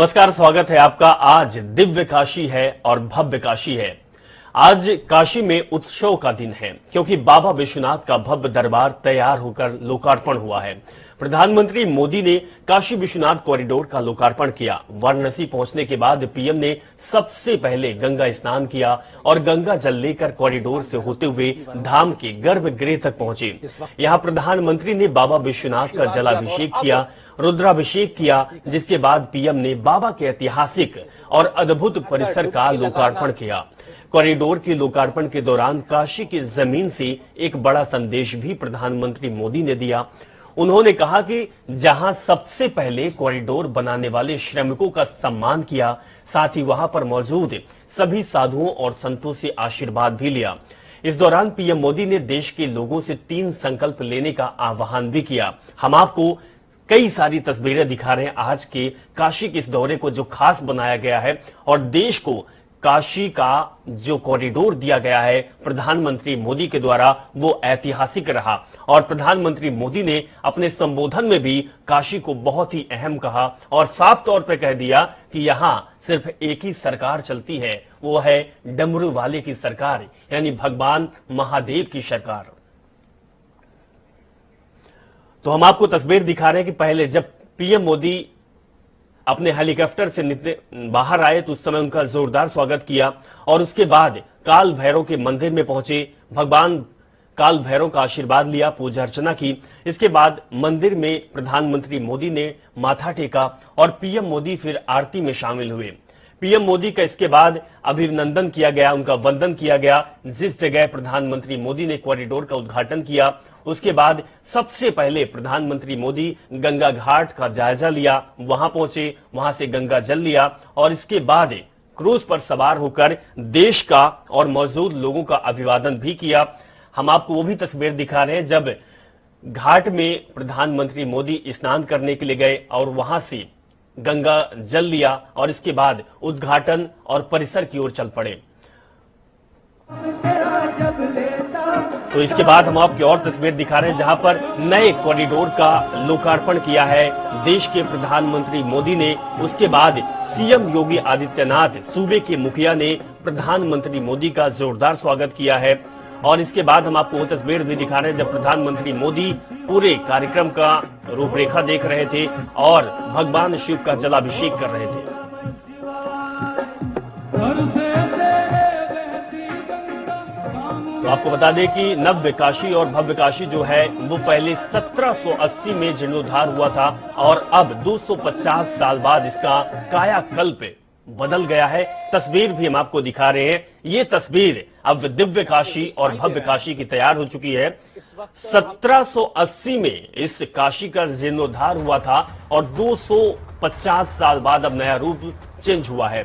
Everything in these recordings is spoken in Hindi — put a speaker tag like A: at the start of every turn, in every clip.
A: नमस्कार, स्वागत है आपका। आज दिव्य काशी है और भव्य काशी है। आज काशी में उत्सव का दिन है क्योंकि बाबा विश्वनाथ का भव्य दरबार तैयार होकर लोकार्पण हुआ है। प्रधानमंत्री मोदी ने काशी विश्वनाथ कॉरिडोर का लोकार्पण किया। वाराणसी पहुंचने के बाद पीएम ने सबसे पहले गंगा स्नान किया और गंगा जल लेकर कॉरिडोर से होते हुए धाम के गर्भगृह तक पहुंचे। यहां प्रधानमंत्री ने बाबा विश्वनाथ का जलाभिषेक किया, रुद्राभिषेक किया, जिसके बाद पीएम ने बाबा के ऐतिहासिक और अद्भुत परिसर का लोकार्पण किया। कॉरिडोर के लोकार्पण के दौरान काशी की जमीन से एक बड़ा संदेश भी प्रधानमंत्री मोदी ने दिया। उन्होंने कहा कि जहां सबसे पहले कॉरिडोर बनाने वाले श्रमिकों का सम्मान किया, साथ ही वहां पर मौजूद सभी साधुओं और संतों से आशीर्वाद भी लिया। इस दौरान पीएम मोदी ने देश के लोगों से 3 संकल्प लेने का आह्वान भी किया। हम आपको कई सारी तस्वीरें दिखा रहे हैं आज के काशी के इस दौरे को, जो खास बनाया गया है और देश को काशी का जो कॉरिडोर दिया गया है प्रधानमंत्री मोदी के द्वारा, वो ऐतिहासिक रहा। और प्रधानमंत्री मोदी ने अपने संबोधन में भी काशी को बहुत ही अहम कहा और साफ तौर पर कह दिया कि यहां सिर्फ एक ही सरकार चलती है, वो है डमरू वाले की सरकार, यानी भगवान महादेव की सरकार। तो हम आपको तस्वीर दिखा रहे हैं कि पहले जब पीएम मोदी अपने हेलीकॉप्टर से बाहर आए तो उस समय उनका जोरदार स्वागत किया और उसके बाद काल भैरव के मंदिर में पहुंचे, भगवान काल भैरव का आशीर्वाद लिया, पूजा अर्चना की। इसके बाद मंदिर में प्रधानमंत्री मोदी ने माथा टेका और पीएम मोदी फिर आरती में शामिल हुए। पीएम मोदी का इसके बाद अभिनंदन किया गया, उनका वंदन किया गया। जिस जगह प्रधानमंत्री मोदी ने कॉरिडोर का उद्घाटन किया, उसके बाद सबसे पहले प्रधानमंत्री मोदी गंगा घाट का जायजा लिया, वहां पहुंचे, वहां से गंगा जल लिया और इसके बाद क्रूज पर सवार होकर देश का और मौजूद लोगों का अभिवादन भी किया। हम आपको वो भी तस्वीर दिखा रहे हैं जब घाट में प्रधानमंत्री मोदी स्नान करने के लिए गए और वहां से गंगा जल लिया और इसके बाद उद्घाटन और परिसर की ओर चल पड़े। तो इसके बाद हम आपकी और तस्वीर दिखा रहे हैं जहां पर नए कॉरिडोर का लोकार्पण किया है देश के प्रधानमंत्री मोदी ने। उसके बाद सीएम योगी आदित्यनाथ, सूबे के मुखिया, ने प्रधानमंत्री मोदी का जोरदार स्वागत किया है। और इसके बाद हम आपको वो तस्वीर भी दिखा रहे हैं जब प्रधानमंत्री मोदी पूरे कार्यक्रम का रूपरेखा देख रहे थे और भगवान शिव का जलाभिषेक कर रहे थे। तो आपको बता दें कि नव्य काशी और भव्य काशी जो है वो पहले 1780 में जीर्णोद्धार हुआ था और अब 250 साल बाद इसका कायाकल्प बदल गया है। तस्वीर भी हम आपको दिखा रहे हैं। ये तस्वीर अब दिव्य काशी और भव्य काशी की तैयार हो चुकी है। 1780 में इस काशी का जीर्णोद्धार हुआ था और 250 साल बाद अब नया रूप चेंज हुआ है।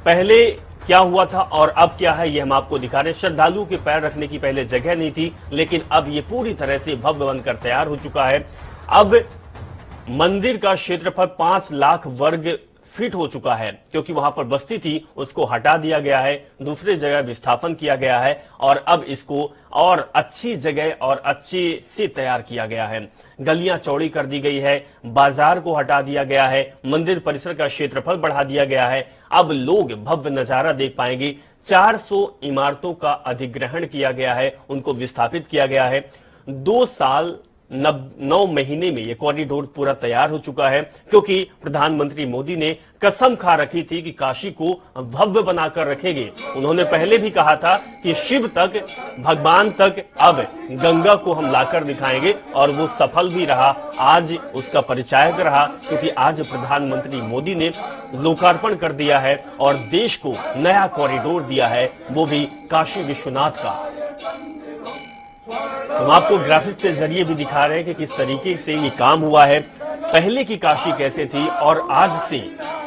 A: पहले क्या हुआ था और अब क्या है, ये हम आपको दिखा रहे हैं। श्रद्धालुओं के पैर रखने की पहले जगह नहीं थी, लेकिन अब ये पूरी तरह से भव्य बनकर तैयार हो चुका है। अब मंदिर का क्षेत्रफल 5 लाख वर्ग फीट हो चुका है क्योंकि वहां पर बस्ती थी, उसको हटा दिया गया है, दूसरे जगह विस्थापन किया गया है और अब इसको और अच्छी जगह और अच्छे से तैयार किया गया है। गलियां चौड़ी कर दी गई है, बाजार को हटा दिया गया है, मंदिर परिसर का क्षेत्रफल बढ़ा दिया गया है। अब लोग भव्य नजारा देख पाएंगे। 400 इमारतों का अधिग्रहण किया गया है, उनको विस्थापित किया गया है। 2 साल 9 महीने में यह कॉरिडोर पूरा तैयार हो चुका है क्योंकि प्रधानमंत्री मोदी ने कसम खा रखी थी कि काशी को भव्य बनाकर रखेंगे। उन्होंने पहले भी कहा था कि शिव तक, भगवान तक अब गंगा को हम लाकर दिखाएंगे और वो सफल भी रहा। आज उसका परिचायक रहा क्योंकि आज प्रधानमंत्री मोदी ने लोकार्पण कर दिया है और देश को नया कॉरिडोर दिया है, वो भी काशी विश्वनाथ का। हम आपको ग्राफिक्स के जरिए भी दिखा रहे हैं कि किस तरीके से ये काम हुआ है। पहले की काशी कैसे थी और आज से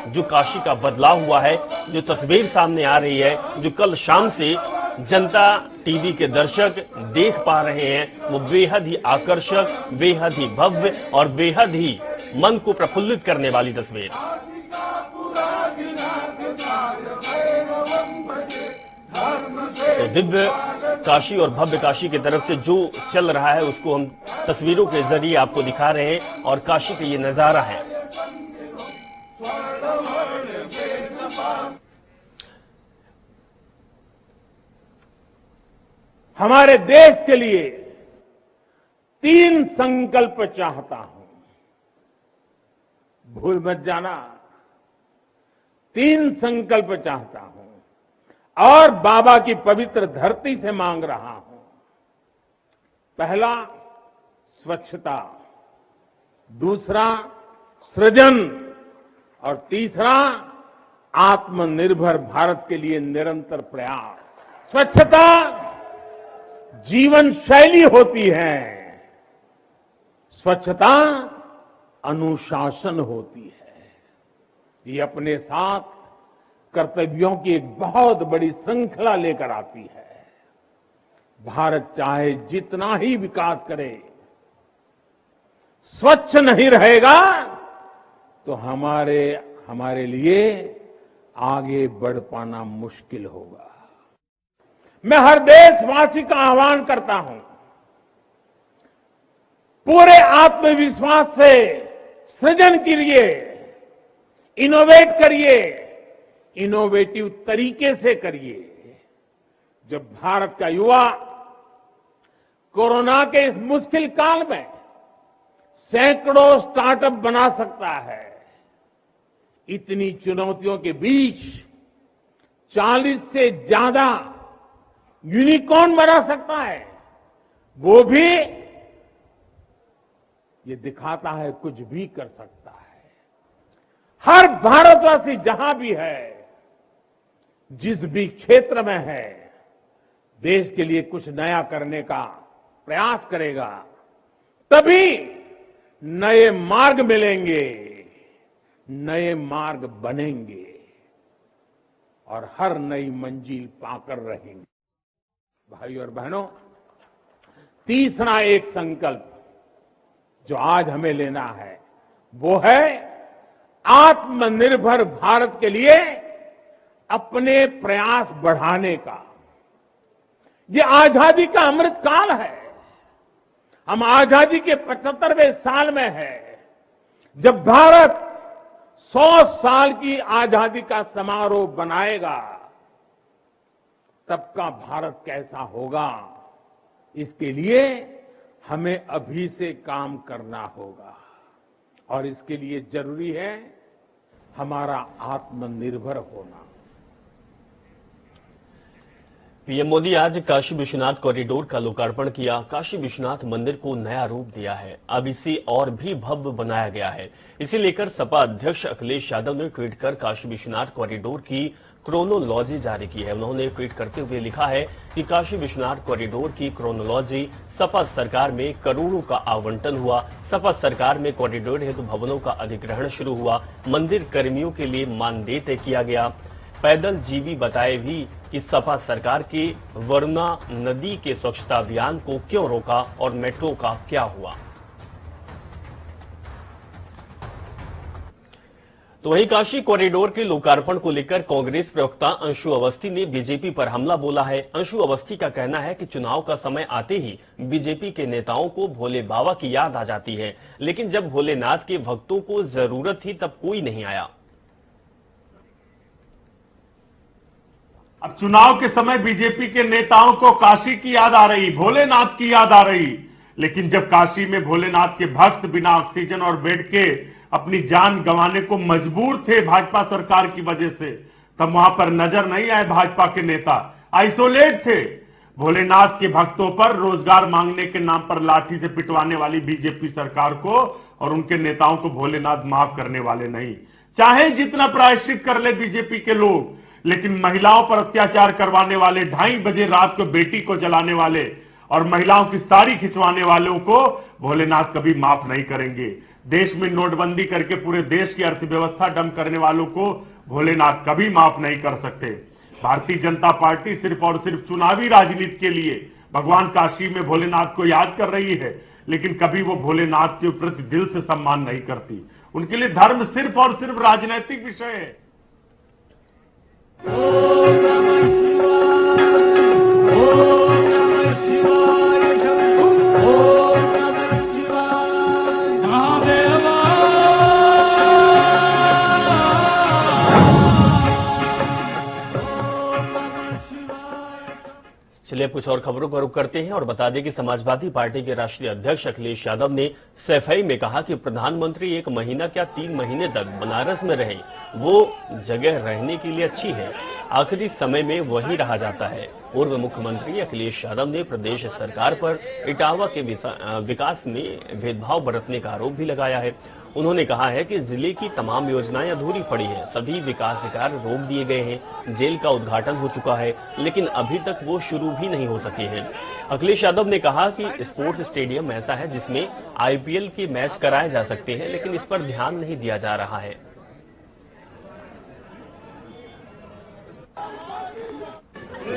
A: जो काशी का बदलाव हुआ है, जो तस्वीर सामने आ रही है, जो कल शाम से जनता टीवी के दर्शक देख पा रहे हैं, वो बेहद ही आकर्षक, बेहद ही भव्य और बेहद ही मन को प्रफुल्लित करने वाली तस्वीर। तो दिव्य काशी और भव्य काशी की तरफ से जो चल रहा है उसको हम तस्वीरों के जरिए आपको दिखा रहे हैं और काशी का ये नजारा है।
B: हमारे देश के लिए 3 संकल्प चाहता हूं, भूल मत जाना। 3 संकल्प चाहता हूं और बाबा की पवित्र धरती से मांग रहा हूं। पहला, स्वच्छता, दूसरा, सृजन और तीसरा, आत्मनिर्भर भारत के लिए निरंतर प्रयास। स्वच्छता जीवन शैली होती है, स्वच्छता अनुशासन होती है। ये अपने साथ कर्तव्यों की एक बहुत बड़ी श्रृंखला लेकर आती है। भारत चाहे जितना ही विकास करे, स्वच्छ नहीं रहेगा तो हमारे लिए आगे बढ़ पाना मुश्किल होगा। मैं हर देशवासी का आह्वान करता हूं, पूरे आत्मविश्वास से सृजन करिए, इनोवेट करिए, इनोवेटिव तरीके से करिए। जब भारत का युवा कोरोना के इस मुश्किल काल में सैकड़ों स्टार्टअप बना सकता है, इतनी चुनौतियों के बीच 40 से ज्यादा यूनिकॉर्न बना सकता है, वो भी ये दिखाता है कुछ भी कर सकता है। हर भारतवासी जहां भी है, जिस भी क्षेत्र में है, देश के लिए कुछ नया करने का प्रयास करेगा, तभी नए मार्ग मिलेंगे, नए मार्ग बनेंगे और हर नई मंजिल पाकर रहेंगे। भाइयों और बहनों, तीसरा एक संकल्प जो आज हमें लेना है, वो है आत्मनिर्भर भारत के लिए अपने प्रयास बढ़ाने का। ये आजादी का अमृत काल है। हम आजादी के 75वें साल में हैं। जब भारत 100 साल की आजादी का समारोह बनाएगा, तब का भारत कैसा होगा, इसके लिए हमें अभी से काम करना होगा। और इसके लिए जरूरी है हमारा आत्मनिर्भर होना।
A: पीएम मोदी आज काशी विश्वनाथ कॉरिडोर का लोकार्पण किया। काशी विश्वनाथ मंदिर को नया रूप दिया है, अब इसे और भी भव्य बनाया गया है। इसे लेकर सपा अध्यक्ष अखिलेश यादव ने ट्वीट कर काशी विश्वनाथ कॉरिडोर की क्रोनोलॉजी जारी की है। उन्होंने ट्वीट करते हुए लिखा है कि काशी विश्वनाथ कॉरिडोर की क्रोनोलॉजी, सपा सरकार में करोड़ों का आवंटन हुआ, सपा सरकार में कॉरिडोर हेतु भवनों का अधिग्रहण शुरू हुआ, मंदिर कर्मियों के लिए मानदेय तय किया गया। पैदल जीवी बताए भी कि सपा सरकार के वरुणा नदी के स्वच्छता अभियान को क्यों रोका और मेट्रो का क्या हुआ। तो वहीं काशी कॉरिडोर के लोकार्पण को लेकर कांग्रेस प्रवक्ता अंशु अवस्थी ने बीजेपी पर हमला बोला है। अंशु अवस्थी का कहना है कि चुनाव का समय आते ही बीजेपी के नेताओं को भोले बाबा की याद आ जाती है, लेकिन जब भोलेनाथ के भक्तों को जरूरत थी तब कोई नहीं आया।
C: अब चुनाव के समय बीजेपी के नेताओं को काशी की याद आ रही, भोलेनाथ की याद आ रही, लेकिन जब काशी में भोलेनाथ के भक्त बिना ऑक्सीजन और बेड के अपनी जान गंवाने को मजबूर थे भाजपा सरकार की वजह से, तब वहां पर नजर नहीं आए भाजपा के नेता, आइसोलेट थे। भोलेनाथ के भक्तों पर रोजगार मांगने के नाम पर लाठी से पिटवाने वाली बीजेपी सरकार को और उनके नेताओं को भोलेनाथ माफ करने वाले नहीं। चाहे जितना प्रायश्चित कर ले बीजेपी के लोग, लेकिन महिलाओं पर अत्याचार करवाने वाले, 2:30 बजे रात को बेटी को जलाने वाले और महिलाओं की साड़ी खिंचवाने वालों को भोलेनाथ कभी माफ नहीं करेंगे। देश में नोटबंदी करके पूरे देश की अर्थव्यवस्था डंप करने वालों को भोलेनाथ कभी माफ नहीं कर सकते। भारतीय जनता पार्टी सिर्फ और सिर्फ चुनावी राजनीति के लिए भगवान काशी में भोलेनाथ को याद कर रही है, लेकिन कभी वो भोलेनाथ के प्रति दिल से सम्मान नहीं करती। उनके लिए धर्म सिर्फ और सिर्फ राजनीतिक विषय है।
A: चलिए अब कुछ और खबरों का रुख करते हैं और बता दें कि समाजवादी पार्टी के राष्ट्रीय अध्यक्ष अखिलेश यादव ने सफाई में कहा कि प्रधानमंत्री 1 महीना क्या 3 महीने तक बनारस में रहे, वो जगह रहने के लिए अच्छी है, आखिरी समय में वही रहा जाता है। पूर्व मुख्यमंत्री अखिलेश यादव ने प्रदेश सरकार पर इटावा के विकास में भेदभाव बरतने का आरोप भी लगाया है। उन्होंने कहा है कि जिले की तमाम योजनाएं अधूरी पड़ी हैं, सभी विकास कार्य रोक दिए गए हैं, जेल का उद्घाटन हो चुका है लेकिन अभी तक वो शुरू भी नहीं हो सके हैं। अखिलेश यादव ने कहा कि स्पोर्ट्स स्टेडियम ऐसा है जिसमें आईपीएल के मैच कराए जा सकते हैं, लेकिन इस पर ध्यान नहीं दिया जा रहा है।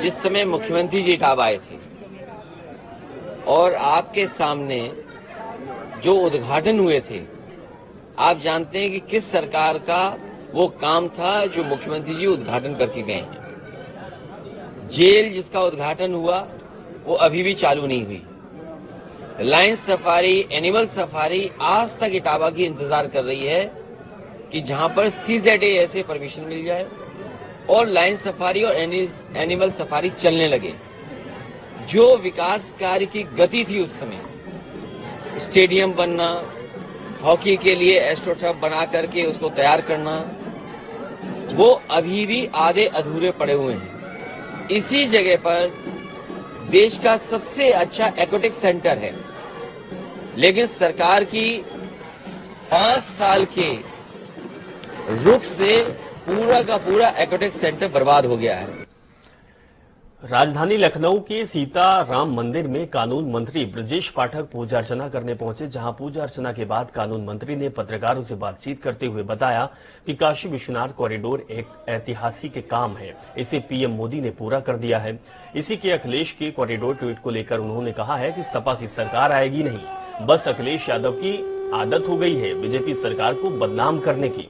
D: जिस समय मुख्यमंत्री जी इटावा आए थे और आपके सामने जो उद्घाटन हुए थे, आप जानते हैं कि किस सरकार का वो काम था जो मुख्यमंत्री जी उद्घाटन करके गए हैं। जेल जिसका उद्घाटन हुआ वो अभी भी चालू नहीं हुई। लायंस सफारी, एनिमल सफारी आज तक इटावा की इंतजार कर रही है कि जहां पर CZA से परमिशन मिल जाए और लायंस सफारी और एनिमल सफारी चलने लगे। जो विकास कार्य की गति थी उस समय, स्टेडियम बनना, हॉकी के लिए एस्ट्रोटर्फ बना करके उसको तैयार करना, वो अभी भी आधे अधूरे पड़े हुए हैं। इसी जगह पर देश का सबसे अच्छा एक्वेटिक सेंटर है, लेकिन सरकार की 5 साल के रुख से पूरा का पूरा एक्वेटिक सेंटर बर्बाद हो गया है।
A: राजधानी लखनऊ के सीताराम मंदिर में कानून मंत्री ब्रजेश पाठक पूजा अर्चना करने पहुंचे, जहां पूजा अर्चना के बाद कानून मंत्री ने पत्रकारों से बातचीत करते हुए बताया कि काशी विश्वनाथ कॉरिडोर एक ऐतिहासिक काम है, इसे पीएम मोदी ने पूरा कर दिया है। इसी के अखिलेश के कॉरिडोर ट्वीट को लेकर उन्होंने कहा है कि सपा की सरकार आएगी नहीं, बस अखिलेश यादव की आदत हो गई है बीजेपी सरकार को बदनाम करने की।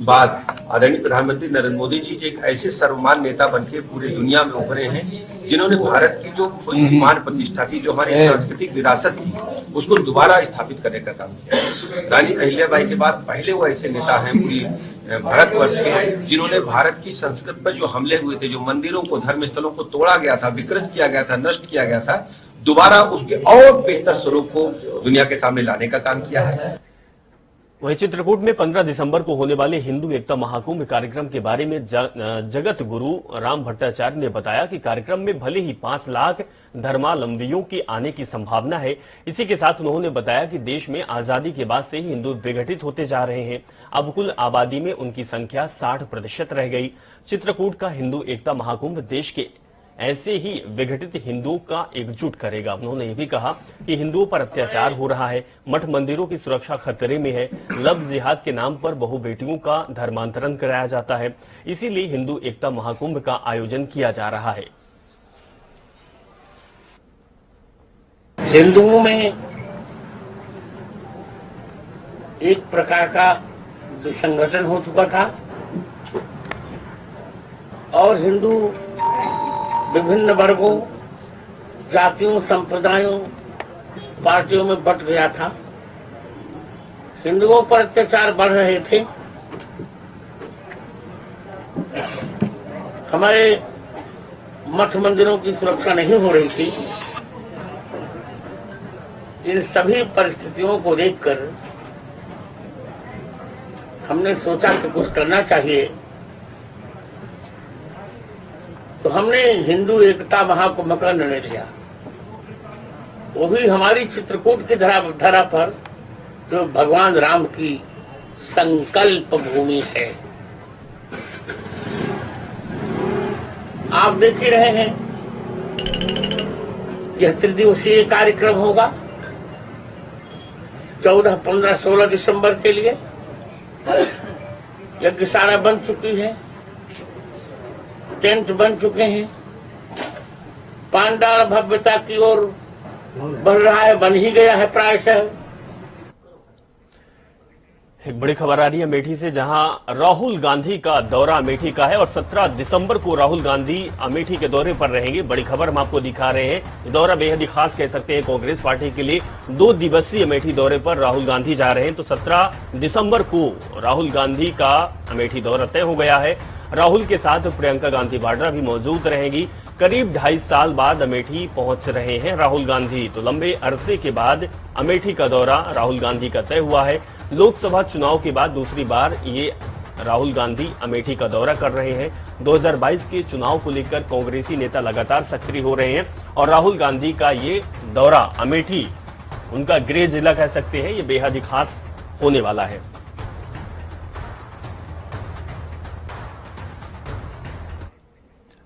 E: बाद आदरणीय प्रधानमंत्री नरेंद्र मोदी जी एक ऐसे सर्वमान नेता बनके पूरे दुनिया में उभरे हैं, जिन्होंने भारत की जो मान प्रतिष्ठा थी, जो हमारी सांस्कृतिक विरासत थी, उसको दोबारा स्थापित करने का काम किया। रानी अहिल्याबाई के बाद पहले वो ऐसे नेता हैं पूरी भारतवर्ष के, जिन्होंने भारत की संस्कृति पर जो हमले हुए थे, जो मंदिरों को, धर्म स्थलों को तोड़ा गया था, विकृत किया गया था, नष्ट किया गया था, दोबारा उसके और बेहतर स्वरूप को दुनिया के सामने लाने का काम किया है।
A: वहीं चित्रकूट में 15 दिसंबर को होने वाले हिंदू एकता महाकुंभ कार्यक्रम के बारे में जगत गुरु राम भट्टाचार्य ने बताया कि कार्यक्रम में भले ही 5 लाख धर्मावलंबियों के आने की संभावना है। इसी के साथ उन्होंने बताया कि देश में आजादी के बाद से ही हिंदू विघटित होते जा रहे हैं, अब कुल आबादी में उनकी संख्या 60% रह गई। चित्रकूट का हिंदू एकता महाकुंभ देश के ऐसे ही विघटित हिंदुओं का एकजुट करेगा। उन्होंने ये भी कहा कि हिंदुओं पर अत्याचार हो रहा है, मठ मंदिरों की सुरक्षा खतरे में है, लव जिहाद के नाम पर बहु बेटियों का धर्मांतरण कराया जाता है, इसीलिए हिंदू एकता महाकुंभ का आयोजन किया जा रहा है।
F: हिंदुओं में एक प्रकार का विसंगठन हो चुका था और हिंदू विभिन्न वर्गों, जातियों, संप्रदायों, पार्टियों में बंट गया था। हिंदुओं पर अत्याचार बढ़ रहे थे। हमारे मठ मंदिरों की सुरक्षा नहीं हो रही थी। इन सभी परिस्थितियों को देखकर हमने सोचा कि कुछ करना चाहिए, तो हमने हिंदू एकता महाकुंभ का निर्णय लिया। वो भी हमारी चित्रकूट की धरा पर, जो भगवान राम की संकल्प भूमि है। आप देख ही रहे हैं, यह त्रिदिवसीय कार्यक्रम होगा 14, 15, 16 दिसंबर के लिए। यज्ञशाला बन चुकी है, टेंट बन चुके हैं, पांडाल भव्यता की ओर बढ़ रहा है, बन ही गया है प्रायशः।
A: एक बड़ी खबर आ रही है अमेठी से, जहां राहुल गांधी का दौरा अमेठी का है और 17 दिसंबर को राहुल गांधी अमेठी के दौरे पर रहेंगे। बड़ी खबर हम आपको दिखा रहे हैं। ये दौरा बेहद ही खास कह सकते हैं कांग्रेस पार्टी के लिए। 2 दिवसीय अमेठी दौरे पर राहुल गांधी जा रहे हैं, तो 17 दिसंबर को राहुल गांधी का अमेठी दौरा तय हो गया है। राहुल के साथ प्रियंका गांधी वाड्रा भी मौजूद रहेंगी। करीब 2.5 साल बाद अमेठी पहुंच रहे हैं राहुल गांधी। तो लंबे अरसे के बाद अमेठी का दौरा राहुल गांधी का तय हुआ है। लोकसभा चुनाव के बाद दूसरी बार ये राहुल गांधी अमेठी का दौरा कर रहे हैं। 2022 के चुनाव को लेकर कांग्रेसी नेता लगातार सक्रिय हो रहे हैं और राहुल गांधी का ये दौरा अमेठी उनका गृह जिला कह सकते हैं, ये बेहद ही खास होने वाला है।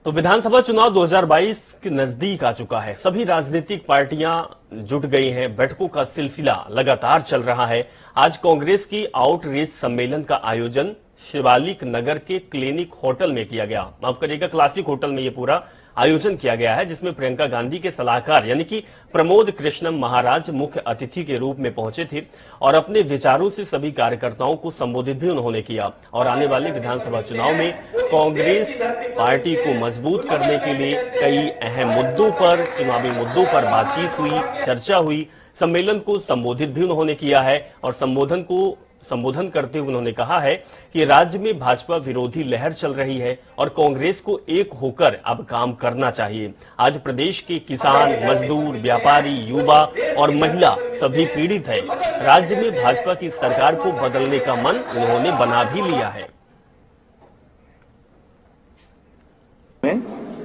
A: तो विधानसभा चुनाव 2022 के नजदीक आ चुका है। सभी राजनीतिक पार्टियां जुट गई हैं। बैठकों का सिलसिला लगातार चल रहा है। आज कांग्रेस की आउटरीच सम्मेलन का आयोजन शिवालिक नगर के क्लिनिक होटल में किया गया। माफ करिएगा, क्लासिक होटल में यह पूरा आयोजन किया गया है, जिसमें प्रियंका गांधी के सलाहकार यानी कि प्रमोद कृष्णम महाराज मुख्य अतिथि के रूप में पहुंचे थे और अपने विचारों से सभी कार्यकर्ताओं को संबोधित भी उन्होंने किया। और आने वाले विधानसभा चुनाव में कांग्रेस पार्टी को मजबूत करने के लिए कई अहम मुद्दों पर, चुनावी मुद्दों पर बातचीत हुई, चर्चा हुई। सम्मेलन को संबोधित भी उन्होंने किया है और संबोधन करते हुए उन्होंने कहा है कि राज्य में भाजपा विरोधी लहर चल रही है और कांग्रेस को एक होकर अब काम करना चाहिए। आज प्रदेश के किसान, मजदूर, व्यापारी, युवा और महिला सभी पीड़ित हैं। राज्य में भाजपा की सरकार को बदलने का मन उन्होंने बना भी लिया है।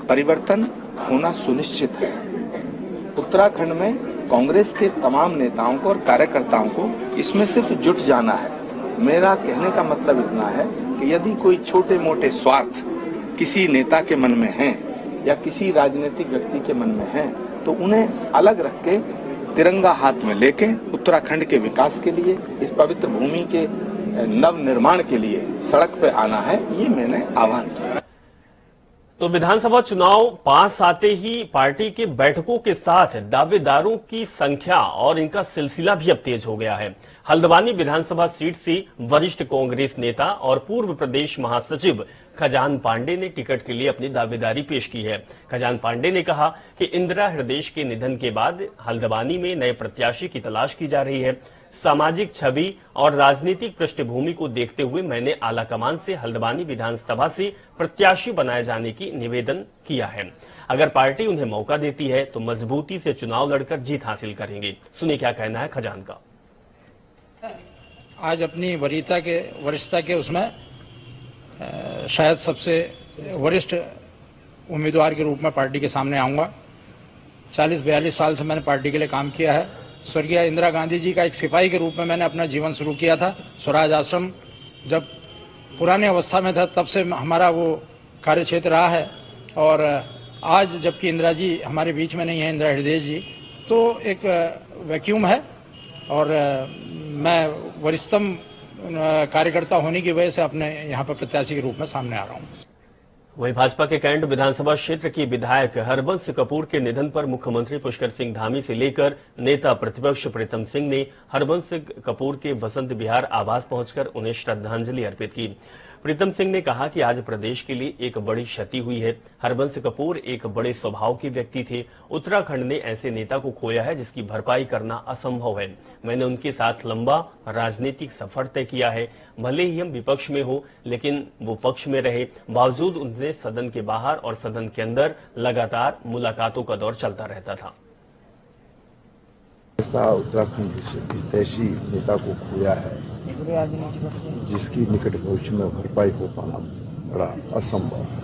G: परिवर्तन होना सुनिश्चित है। उत्तराखंड में कांग्रेस के तमाम नेताओं को और कार्यकर्ताओं को इसमें सिर्फ जुट जाना है। मेरा कहने का मतलब इतना है कि यदि कोई छोटे मोटे स्वार्थ किसी नेता के मन में हैं या किसी राजनीतिक व्यक्ति के मन में हैं, तो उन्हें अलग रख के तिरंगा हाथ में लेके उत्तराखंड के विकास के लिए, इस पवित्र भूमि के नव निर्माण के लिए सड़क पे आना है, ये मैंने आह्वान किया।
A: तो विधानसभा चुनाव पास आते ही पार्टी के बैठकों के साथ दावेदारों की संख्या और इनका सिलसिला भी अब तेज हो गया है। हल्द्वानी विधानसभा सीट से वरिष्ठ कांग्रेस नेता और पूर्व प्रदेश महासचिव खजान पांडे ने टिकट के लिए अपनी दावेदारी पेश की है। खजान पांडे ने कहा कि इंदिरा हृदय के निधन के बाद हल्द्वानी में नए प्रत्याशी की तलाश की जा रही है। सामाजिक छवि और राजनीतिक पृष्ठभूमि को देखते हुए मैंने आलाकमान से हल्द्वानी विधानसभा से प्रत्याशी बनाए जाने की निवेदन किया है। अगर पार्टी उन्हें मौका देती है तो मजबूती से चुनाव लड़कर जीत हासिल करेंगे। सुनिए क्या कहना है खजान का।
H: आज अपनी वरिष्ठता के उसमें शायद सबसे वरिष्ठ उम्मीदवार के रूप में पार्टी के सामने आऊंगा। 40-42 साल से मैंने पार्टी के लिए काम किया है। स्वर्गीय इंदिरा गांधी जी का एक सिपाही के रूप में मैंने अपना जीवन शुरू किया था। स्वराज आश्रम जब पुरानी अवस्था में था तब से हमारा वो कार्य क्षेत्र रहा है। और आज जबकि इंदिरा जी हमारे बीच में नहीं है, इंदिरा हृदय जी, तो एक वैक्यूम है और मैं वरिष्ठतम कार्यकर्ता होने की वजह से अपने यहाँ पर प्रत्याशी के रूप में सामने आ रहा हूँ।
A: वहीं भाजपा के कैंट विधानसभा क्षेत्र की विधायक हरबंस कपूर के निधन पर मुख्यमंत्री पुष्कर सिंह धामी से लेकर नेता प्रतिपक्ष प्रीतम सिंह ने हरबंस कपूर के वसंत विहार आवास पहुंचकर उन्हें श्रद्धांजलि अर्पित की। प्रीतम सिंह ने कहा कि आज प्रदेश के लिए एक बड़ी क्षति हुई है। हरबंस कपूर एक बड़े स्वभाव के व्यक्ति थे। उत्तराखंड ने ऐसे नेता को खोया है जिसकी भरपाई करना असंभव है। मैंने उनके साथ लंबा राजनीतिक सफर तय किया है। भले ही हम विपक्ष में हो, लेकिन वो पक्ष में रहे। बावजूद उनसे सदन के बाहर और सदन के अंदर लगातार मुलाकातों का दौर चलता रहता था।
I: ऐसा उत्तराखंड के हितैषी नेता को खोया है जिसकी निकट भविष्य में भरपाई हो पाना बड़ा असंभव है।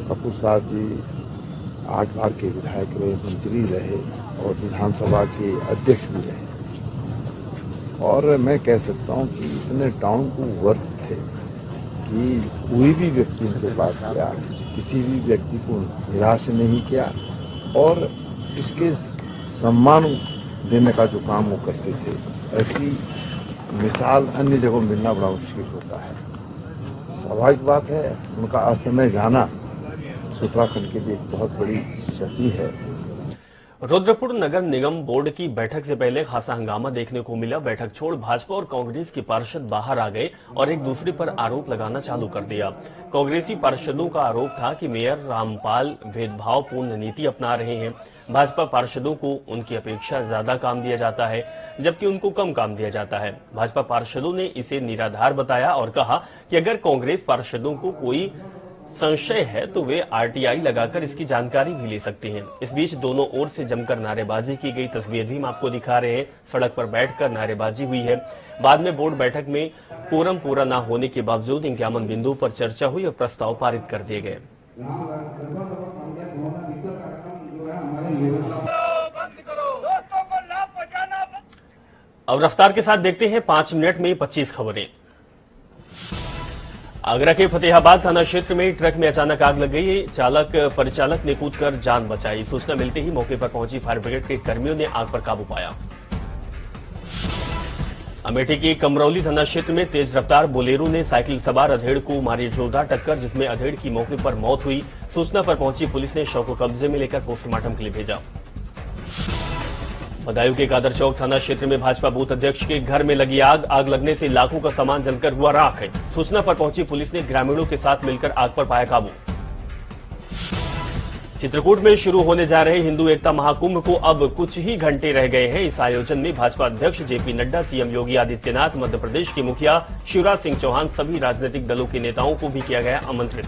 I: कपूर साहब जी 8 बार के विधायक रहे, मंत्री रहे और विधानसभा के अध्यक्ष भी रहे। और मैं कह सकता हूं कि इतने डाउन टू अर्थ थे कि कोई भी व्यक्ति उनके पास गया, किसी भी व्यक्ति को निराश नहीं किया और उसके सम्मान देने का जो काम वो करते थे, ऐसी मिसाल अन्य जगहों मिलना बड़ा मुश्किल होता है। स्वाभाविक बात है, उनका असमय जाना उत्तराखंड के लिए एक बहुत बड़ी क्षति है।
A: रुद्रपुर नगर निगम बोर्ड की बैठक से पहले खासा हंगामा देखने को मिला। बैठक छोड़ भाजपा और कांग्रेस के पार्षद बाहर आ गए और एक दूसरे पर आरोप लगाना चालू कर दिया। कांग्रेसी पार्षदों का आरोप था कि मेयर रामपाल भेदभावपूर्ण नीति अपना रहे हैं। भाजपा पार्षदों को उनकी अपेक्षा ज्यादा काम दिया जाता है, जबकि उनको कम काम दिया जाता है। भाजपा पार्षदों ने इसे निराधार बताया और कहा कि अगर कांग्रेस पार्षदों को कोई संशय है तो वे आरटीआई लगाकर इसकी जानकारी भी ले सकते हैं। इस बीच दोनों ओर से जमकर नारेबाजी की गई तस्वीर भी हम आपको दिखा रहे हैं। सड़क पर बैठकर नारेबाजी हुई है। बाद में बोर्ड बैठक में कोरम पूरा न होने के बावजूद 51 बिंदुओं पर चर्चा हुई और प्रस्ताव पारित कर दिए गए। अब रफ्तार के साथ देखते हैं 5 मिनट में 25 खबरें। आगरा के फतेहाबाद थाना क्षेत्र में ट्रक में अचानक आग लग गई। परिचालक ने कूदकर जान बचाई। सूचना मिलते ही मौके पर पहुंची फायर ब्रिगेड के कर्मियों ने आग पर काबू पाया। अमेठी के कमरौली थाना क्षेत्र में तेज रफ्तार बोलेरो ने साइकिल सवार अधेड़ को मारी जोरदार टक्कर, जिसमें अधेड़ की मौके पर मौत हुई। सूचना पर पहुंची पुलिस ने शव को कब्जे में लेकर पोस्टमार्टम के लिए भेजा। बदायूं के कादर चौक थाना क्षेत्र में भाजपा बूथ अध्यक्ष के घर में लगी आग लगने से लाखों का सामान जलकर हुआ राख है। सूचना पर पहुंची पुलिस ने ग्रामीणों के साथ मिलकर आग पर पाया काबू। चित्रकूट में शुरू होने जा रहे हिंदू एकता महाकुंभ को अब कुछ ही घंटे रह गए हैं। इस आयोजन में भाजपा अध्यक्ष जेपी नड्डा, सीएम योगी आदित्यनाथ, मध्य प्रदेश के मुखिया शिवराज सिंह चौहान, सभी राजनीतिक दलों के नेताओं को भी किया गया आमंत्रित।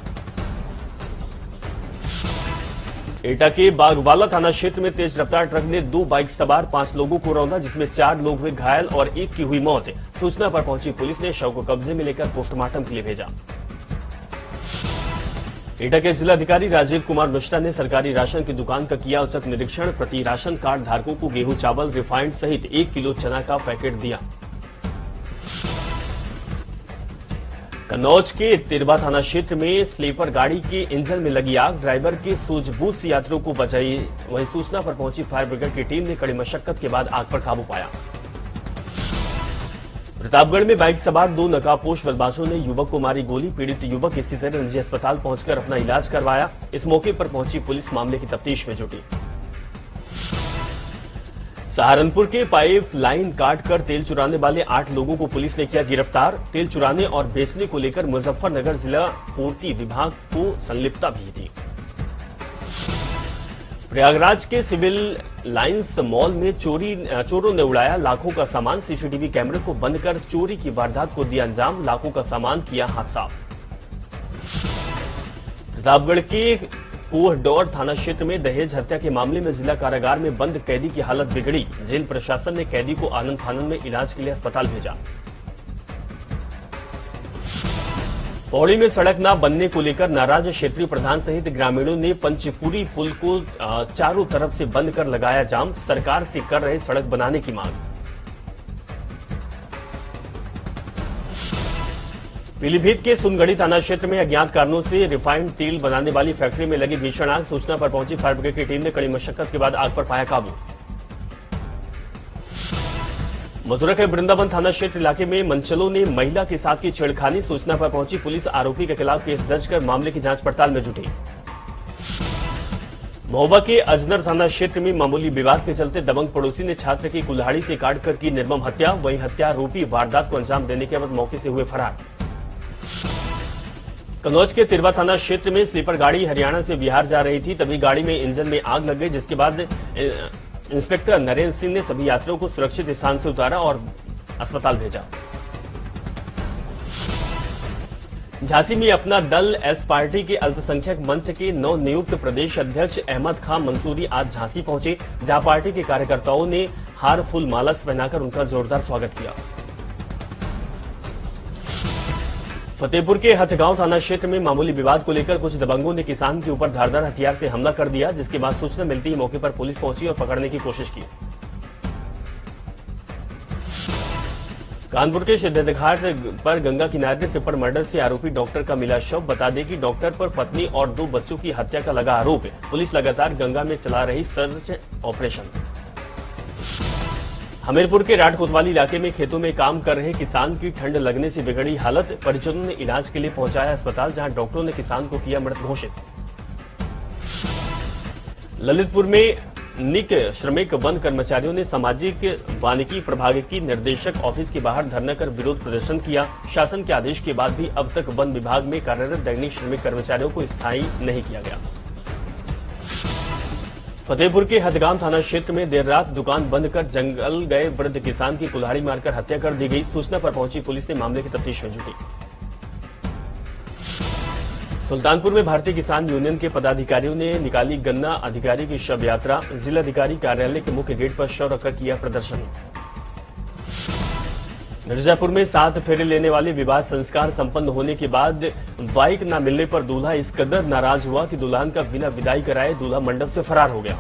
A: एटा के बागवाला थाना क्षेत्र में तेज रफ्तार ट्रक ने 2 बाइक सवार 5 लोगों को रौंदा, जिसमें 4 लोग हुए घायल और 1 की हुई मौत। सूचना पर पहुंची पुलिस ने शव को कब्जे में लेकर पोस्टमार्टम के लिए भेजा। एटा के जिलाधिकारी राजीव कुमार मिश्रा ने सरकारी राशन की दुकान का किया औचक निरीक्षण। प्रति राशन कार्ड धारकों को गेहूं, चावल, रिफाइंड सहित 1 किलो चना का पैकेट दिया। कन्नौज के तिरवा थाना क्षेत्र में स्लीपर गाड़ी के इंजन में लगी आग, ड्राइवर के सूझबूझ से यात्रियों को बचाई। वहीं सूचना पर पहुंची फायर ब्रिगेड की टीम ने कड़ी मशक्कत के बाद आग पर काबू पाया। प्रतापगढ़ में बाइक सवार 2 नकाबपोश बदमाशों ने युवक को मारी गोली। पीड़ित युवक इसी तरह निजी अस्पताल पहुंचकर अपना इलाज करवाया। इस मौके पर पहुंची पुलिस मामले की तफ्तीश में जुटी। सहारनपुर के पाइप लाइन काटकर तेल चुराने वाले 8 लोगों को पुलिस ने किया गिरफ्तार। तेल चुराने और बेचने को लेकर मुजफ्फरनगर जिला पूर्ति विभाग को संलिप्तता भी थी। प्रयागराज के सिविल लाइंस मॉल में चोरों ने उड़ाया लाखों का सामान। सीसीटीवी कैमरे को बंद कर चोरी की वारदात को दिया अंजाम, लाखों का सामान किया हाथ साफ। प्रतापगढ़ के कोहडौर थाना क्षेत्र में दहेज हत्या के मामले में जिला कारागार में बंद कैदी की हालत बिगड़ी। जेल प्रशासन ने कैदी को आनंद फानंद में इलाज के लिए अस्पताल भेजा। पौड़ी में सड़क न बनने को लेकर नाराज क्षेत्रीय प्रधान सहित ग्रामीणों ने पंचपुरी पुल को चारों तरफ से बंद कर लगाया जाम। सरकार से कर रहे सड़क बनाने की मांग। पीलीभीत के सुनगढ़ी थाना क्षेत्र में अज्ञात कारणों से रिफाइंड तेल बनाने वाली फैक्ट्री में लगी भीषण आग। सूचना पर पहुंची फायर ब्रिगेड की टीम ने कड़ी मशक्कत के बाद आग पर पाया काबू। मथुरा के वृंदावन थाना क्षेत्र इलाके में मंचलों ने महिला के साथ की छेड़खानी। सूचना पर पहुंची पुलिस आरोपी के खिलाफ केस दर्ज कर मामले की जांच पड़ताल में जुटी। महोबा के अजनर थाना क्षेत्र में मामूली विवाद के चलते दबंग पड़ोसी ने छात्र की कुल्हाड़ी से काटकर की निर्मम हत्या। वहीं हत्यारोपी वारदात को अंजाम देने के बाद मौके से हुए फरार। कन्नौज के तिरवा थाना क्षेत्र में स्लीपर गाड़ी हरियाणा से बिहार जा रही थी, तभी गाड़ी में इंजन में आग लग गई, जिसके बाद इंस्पेक्टर नरेंद्र सिंह ने सभी यात्रियों को सुरक्षित स्थान से उतारा और अस्पताल भेजा। झांसी में अपना दल एस पार्टी के अल्पसंख्यक मंच के नवनियुक्त प्रदेश अध्यक्ष अहमद खान मंसूरी आज झांसी पहुंचे, जहां पार्टी के कार्यकर्ताओं ने हार फूल माला पहनाकर उनका जोरदार स्वागत किया। फतेहपुर के हथगांव थाना क्षेत्र में मामूली विवाद को लेकर कुछ दबंगों ने किसान के ऊपर धारदार हथियार से हमला कर दिया, जिसके बाद सूचना मिलती ही मौके पर पुलिस पहुंची और पकड़ने की कोशिश की। कानपुर के सिद्धेश्वर घाट पर गंगा किनारे ट्रिपल मर्डर से आरोपी डॉक्टर का मिला शव। बता दें कि डॉक्टर पर पत्नी और 2 बच्चों की हत्या का लगा आरोप है। पुलिस लगातार गंगा में चला रही सर्च ऑपरेशन। हमीरपुर के राठ कोतवाली इलाके में खेतों में काम कर रहे किसान की ठंड लगने से बिगड़ी हालत। परिजनों ने इलाज के लिए पहुंचाया अस्पताल, जहां डॉक्टरों ने किसान को किया मृत घोषित। ललितपुर में सैनिक श्रमिक वन कर्मचारियों ने सामाजिक वानिकी प्रभाग की निर्देशक ऑफिस के बाहर धरना कर विरोध प्रदर्शन किया। शासन के आदेश के बाद भी अब तक वन विभाग में कार्यरत दैनिक श्रमिक कर्मचारियों को स्थायी नहीं किया गया। फतेहपुर के हदगाम थाना क्षेत्र में देर रात दुकान बंद कर जंगल गए वृद्ध किसान की कुल्हाड़ी मारकर हत्या कर दी गई। सूचना पर पहुंची पुलिस ने मामले की तफ्तीश में जुटी। सुल्तानपुर में भारतीय किसान यूनियन के पदाधिकारियों ने निकाली गन्ना अधिकारी की शव यात्रा। जिलाधिकारी कार्यालय के मुख्य गेट पर शव रखकर किया प्रदर्शन। मिर्जापुर में 7 फेरे लेने वाले विवाह संस्कार संपन्न होने के बाद बाइक न मिलने पर दूल्हा इस कदर नाराज हुआ कि दुल्हन का बिना विदाई कराए दूल्हा मंडप से फरार हो गया।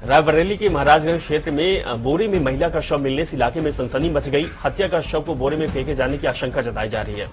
A: रायबरेली के महाराजगंज क्षेत्र में बोरे में महिला का शव मिलने से इलाके में सनसनी मच गई। हत्या का शव को बोरे में फेंके जाने की आशंका जताई जा रही है।